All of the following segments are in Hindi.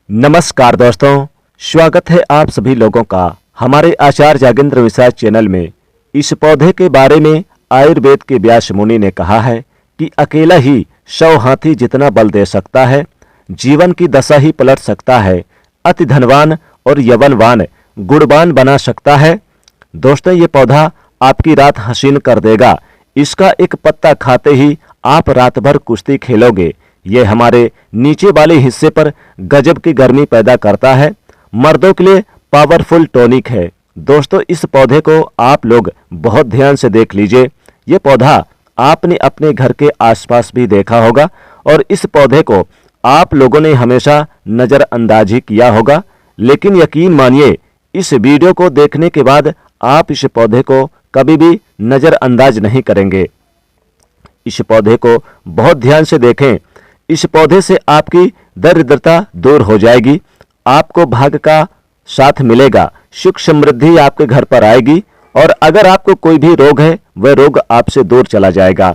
नमस्कार दोस्तों, स्वागत है आप सभी लोगों का हमारे आचार्य जागेंद्र विषय चैनल में। इस पौधे के बारे में आयुर्वेद के व्यास मुनि ने कहा है कि अकेला ही 100 हाथी जितना बल दे सकता है, जीवन की दशा ही पलट सकता है, अति धनवान और यवनवान गुणवान बना सकता है। दोस्तों, ये पौधा आपकी रात हसीन कर देगा। इसका एक पत्ता खाते ही आप रात भर कुश्ती खेलोगे। ये हमारे नीचे वाले हिस्से पर गजब की गर्मी पैदा करता है। मर्दों के लिए पावरफुल टॉनिक है। दोस्तों, इस पौधे को आप लोग बहुत ध्यान से देख लीजिए। ये पौधा आपने अपने घर के आसपास भी देखा होगा और इस पौधे को आप लोगों ने हमेशा नज़रअंदाज ही किया होगा, लेकिन यकीन मानिए इस वीडियो को देखने के बाद आप इस पौधे को कभी भी नज़रअंदाज नहीं करेंगे। इस पौधे को बहुत ध्यान से देखें। इस पौधे से आपकी दरिद्रता दूर हो जाएगी, आपको भाग्य का साथ मिलेगा, सुख समृद्धि आपके घर पर आएगी और अगर आपको कोई भी रोग है वह रोग आपसे दूर चला जाएगा।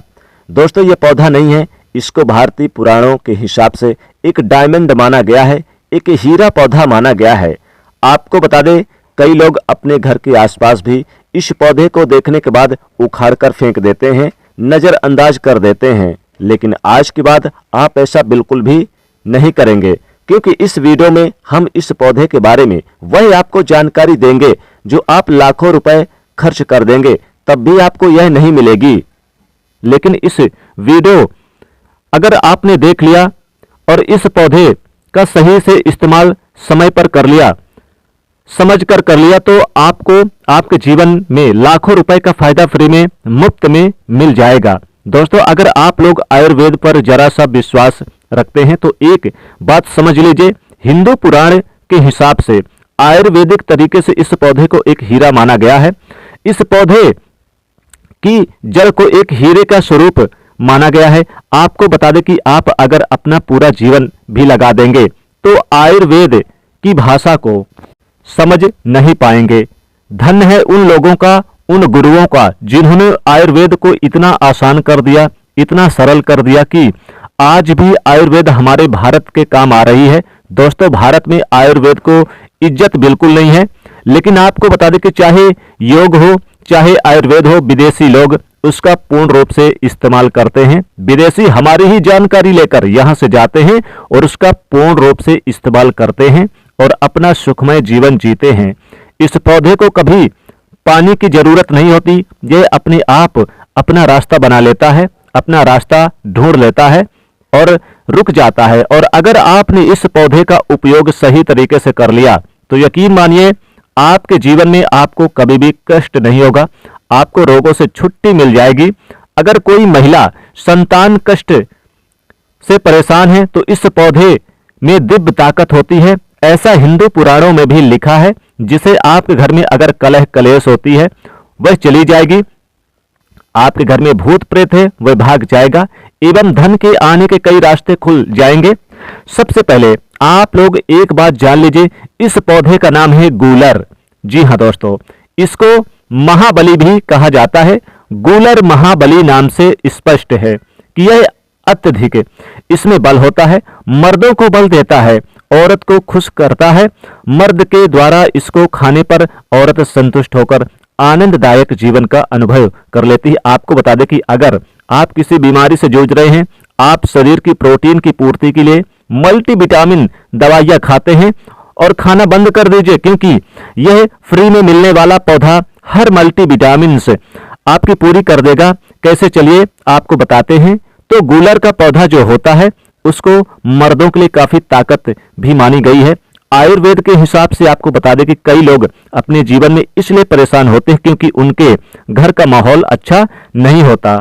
दोस्तों, ये पौधा नहीं है, इसको भारतीय पुराणों के हिसाब से एक डायमंड माना गया है, एक हीरा पौधा माना गया है। आपको बता दें, कई लोग अपने घर के आसपास भी इस पौधे को देखने के बाद उखाड़ कर फेंक देते हैं, नज़रअंदाज कर देते हैं, लेकिन आज के बाद आप ऐसा बिल्कुल भी नहीं करेंगे, क्योंकि इस वीडियो में हम इस पौधे के बारे में वही आपको जानकारी देंगे जो आप लाखों रुपए खर्च कर देंगे तब भी आपको यह नहीं मिलेगी। लेकिन इस वीडियो अगर आपने देख लिया और इस पौधे का सही से इस्तेमाल समय पर कर लिया, समझ कर लिया, तो आपको आपके जीवन में लाखों रुपए का फायदा फ्री में मुफ्त में मिल जाएगा। दोस्तों, अगर आप लोग आयुर्वेद पर जरा सा विश्वास रखते हैं तो एक बात समझ लीजिए, हिंदू पुराण के हिसाब से आयुर्वेदिक तरीके से इस पौधे को एक हीरा माना गया है। इस पौधे की जड़ को एक हीरे का स्वरूप माना गया है। आपको बता दें कि आप अगर अपना पूरा जीवन भी लगा देंगे तो आयुर्वेद की भाषा को समझ नहीं पाएंगे। धन्य है उन लोगों का, उन गुरुओं का, जिन्होंने आयुर्वेद को इतना आसान कर दिया, इतना सरल कर दिया कि आज भी आयुर्वेद हमारे भारत के काम आ रही है। दोस्तों, भारत में आयुर्वेद को इज्जत बिल्कुल नहीं है, लेकिन आपको बता दें कि चाहे योग हो चाहे आयुर्वेद हो, विदेशी लोग उसका पूर्ण रूप से इस्तेमाल करते हैं। विदेशी हमारी ही जानकारी लेकर यहां से जाते हैं और उसका पूर्ण रूप से इस्तेमाल करते हैं और अपना सुखमय जीवन जीते हैं। इस पौधे को कभी पानी की जरूरत नहीं होती, यह अपने आप अपना रास्ता बना लेता है, अपना रास्ता ढूंढ लेता है और रुक जाता है। और अगर आपने इस पौधे का उपयोग सही तरीके से कर लिया तो यकीन मानिए आपके जीवन में आपको कभी भी कष्ट नहीं होगा, आपको रोगों से छुट्टी मिल जाएगी। अगर कोई महिला संतान कष्ट से परेशान है तो इस पौधे में दिव्य ताकत होती है, ऐसा हिंदू पुराणों में भी लिखा है। जिसे आपके घर में अगर कलह कलेश होती है वह चली जाएगी, आपके घर में भूत प्रेत है वह भाग जाएगा एवं धन के आने के कई रास्ते खुल जाएंगे। सबसे पहले आप लोग एक बात जान लीजिए, इस पौधे का नाम है गूलर। जी हां दोस्तों, इसको महाबली भी कहा जाता है। गूलर महाबली नाम से स्पष्ट है कि यह अत्यधिक इसमें बल होता है, मर्दों को बल देता है, औरत को खुश करता है। मर्द के द्वारा इसको खाने पर औरत संतुष्ट होकर आनंददायक जीवन का अनुभव कर लेती है। आपको बता दें कि अगर आप किसी बीमारी से जूझ रहे हैं, आप शरीर की प्रोटीन की पूर्ति के लिए मल्टीविटामिन दवाइयां खाते हैं और खाना बंद कर दीजिए, क्योंकि यह फ्री में मिलने वाला पौधा हर मल्टीविटामिन से आपकी पूरी कर देगा। कैसे, चलिए आपको बताते हैं। तो गूलर का पौधा जो होता है उसको मर्दों के लिए काफी ताकत भी मानी गई है। आयुर्वेद के हिसाब से आपको बता दें कि कई लोग अपने जीवन में इसलिए परेशान होते हैं क्योंकि उनके घर का माहौल अच्छा नहीं होता,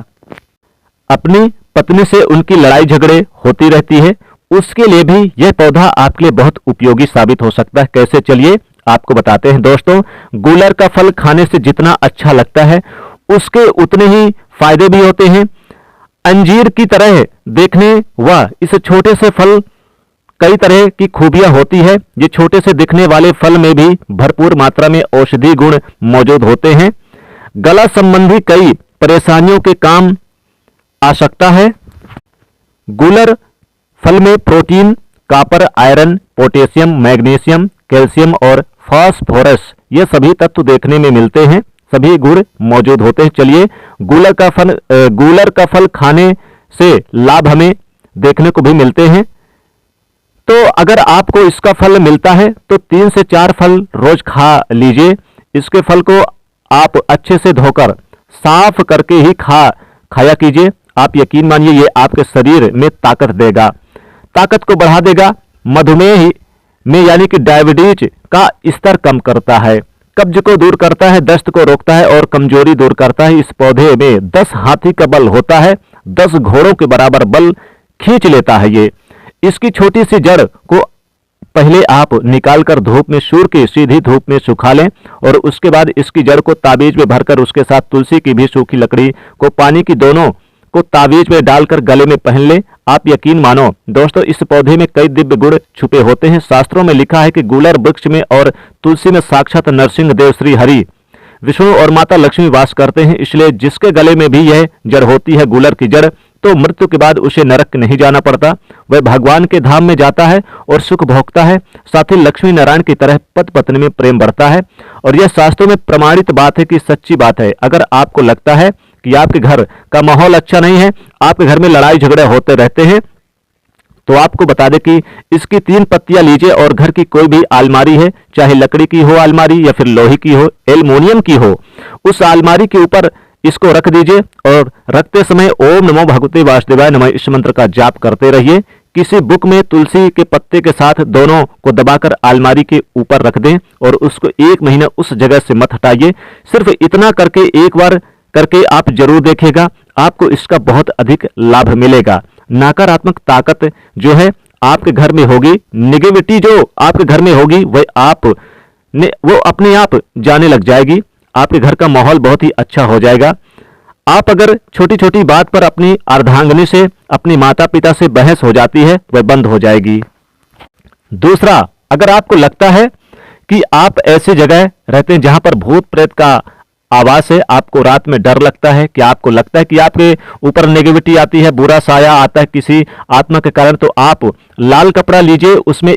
अपनी पत्नी से उनकी लड़ाई झगड़े होती रहती है। उसके लिए भी यह पौधा आपके लिए बहुत उपयोगी साबित हो सकता है। कैसे, चलिए आपको बताते हैं। दोस्तों, गूलर का फल खाने से जितना अच्छा लगता है उसके उतने ही फायदे भी होते हैं। अंजीर की तरह देखने व इस छोटे से फल कई तरह की खूबियां होती है। ये छोटे से दिखने वाले फल में भी भरपूर मात्रा में औषधि गुण मौजूद होते हैं। गला संबंधी कई परेशानियों के काम आ सकता है। गूलर फल में protein copper, iron, potassium, magnesium, calcium और फास्फोरस, ये सभी तत्व देखने में मिलते हैं, सभी गुण मौजूद होते हैं। चलिए, गूलर का फल खाने से लाभ हमें देखने को भी मिलते हैं। तो अगर आपको इसका फल मिलता है तो 3 से 4 फल रोज खा लीजिए। इसके फल को आप अच्छे से धोकर साफ करके ही खाया कीजिए। आप यकीन मानिए ये आपके शरीर में ताकत देगा, ताकत को बढ़ा देगा। मधुमेह में यानी कि डायबिटीज का स्तर कम करता है, कब्ज को दूर करता है, दस्त को रोकता है और कमजोरी दूर करता है। इस पौधे में 10 हाथी का बल होता है, 10 घोड़ों के बराबर बल खींच लेता है ये। इसकी छोटी सी जड़ को पहले आप निकालकर धूप में, सूर्य की सीधी धूप में सुखा लें और उसके बाद इसकी जड़ को ताबीज में भरकर उसके साथ तुलसी की भी सूखी लकड़ी को पानी की दोनों को ताबीज में डालकर गले में पहन ले। आप यकीन मानो दोस्तों, इस पौधे में कई दिव्य गुण छुपे होते हैं। शास्त्रों में लिखा है कि गूलर वृक्ष में और तुलसी में साक्षात नरसिंह देव, श्री हरि, विष्णु और माता लक्ष्मी वास करते हैं। इसलिए जिसके गले में भी यह जड़ होती है, गूलर की जड़, तो मृत्यु के बाद उसे नरक नहीं जाना पड़ता, वह भगवान के धाम में जाता है और सुख भोगता है। साथ ही लक्ष्मी नारायण की तरह पति पत्नी में प्रेम बढ़ता है। और यह शास्त्रों में प्रमाणित बात है कि सच्ची बात है। अगर आपको लगता है कि आपके घर का माहौल अच्छा नहीं है, आपके घर में लड़ाई झगड़े होते रहते हैं, तो आपको बता दें कि इसकी 3 पत्तियां लीजिए और घर की कोई भी अलमारी है, चाहे लकड़ी की हो अलमारी या फिर लोहे की हो, एल्युमिनियम की हो, उस अलमारी के ऊपर इसको रख दीजिए और रखते समय ओम नमो भगवते वासुदेवाय नमः इस मंत्र का जाप करते रहिए। किसी बुक में तुलसी के पत्ते के साथ दोनों को दबाकर अलमारी के ऊपर रख दें और उसको 1 महीना उस जगह से मत हटाइए। सिर्फ इतना करके एक बार करके आप जरूर देखिएगा, आपको इसका बहुत अधिक लाभ मिलेगा। नकारात्मक ताकत जो है आपके घर में होगी, नेगेटिविटी जो आपके घर में होगी वो अपने आप जाने लग जाएगी। आपके घर का माहौल बहुत ही अच्छा हो जाएगा। आप अगर छोटी छोटी बात पर अपनी अर्धांगिनी से, अपनी माता पिता से बहस हो जाती है, वह बंद हो जाएगी। दूसरा, अगर आपको लगता है कि आप ऐसी जगह रहते हैं जहां पर भूत प्रेत का आवाज है, आपको रात में डर लगता है, कि आपको लगता है कि आपके ऊपर नेगेटिविटी आती है, बुरा साया आता है किसी आत्मा के कारण, तो आप लाल कपड़ा लीजिए, उसमें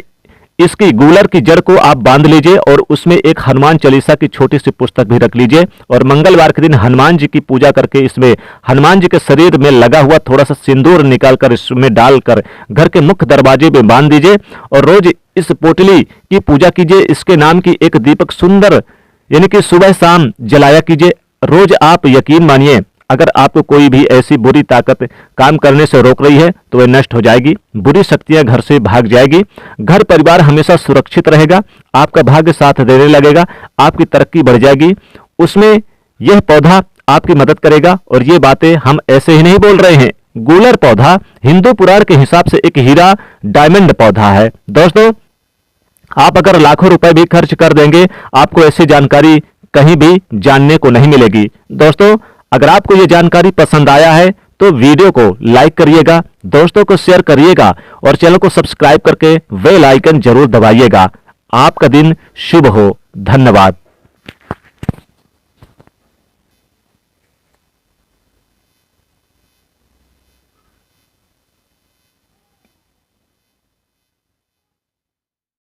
इसकी गूलर की जड़ को आप बांध लीजिए और उसमें एक हनुमान चालीसा की छोटी सी पुस्तक भी रख लीजिए और मंगलवार के दिन हनुमान जी की पूजा करके इसमें हनुमान जी के शरीर में लगा हुआ थोड़ा सा सिंदूर निकालकर इसमें डालकर घर के मुख्य दरवाजे में बांध दीजिए और रोज इस पोटली की पूजा कीजिए। इसके नाम की एक दीपक सुंदर यानी कि सुबह शाम जलाया कीजिए। रोज आप यकीन मानिए, अगर आपको कोई भी ऐसी बुरी ताकत काम करने से रोक रही है तो वह नष्ट हो जाएगी, बुरी शक्तियां घर से भाग जाएगी, घर परिवार हमेशा सुरक्षित रहेगा, आपका भाग्य साथ देने लगेगा, आपकी तरक्की बढ़ जाएगी। उसमें यह पौधा आपकी मदद करेगा। और ये बातें हम ऐसे ही नहीं बोल रहे हैं। गूलर पौधा हिंदू पुराण के हिसाब से एक हीरा डायमंड पौधा है। दोस्तों, आप अगर लाखों रुपए भी खर्च कर देंगे, आपको ऐसी जानकारी कहीं भी जानने को नहीं मिलेगी। दोस्तों, अगर आपको यह जानकारी पसंद आया है तो वीडियो को लाइक करिएगा, दोस्तों को शेयर करिएगा और चैनल को सब्सक्राइब करके बेल आइकन जरूर दबाइएगा। आपका दिन शुभ हो। धन्यवाद।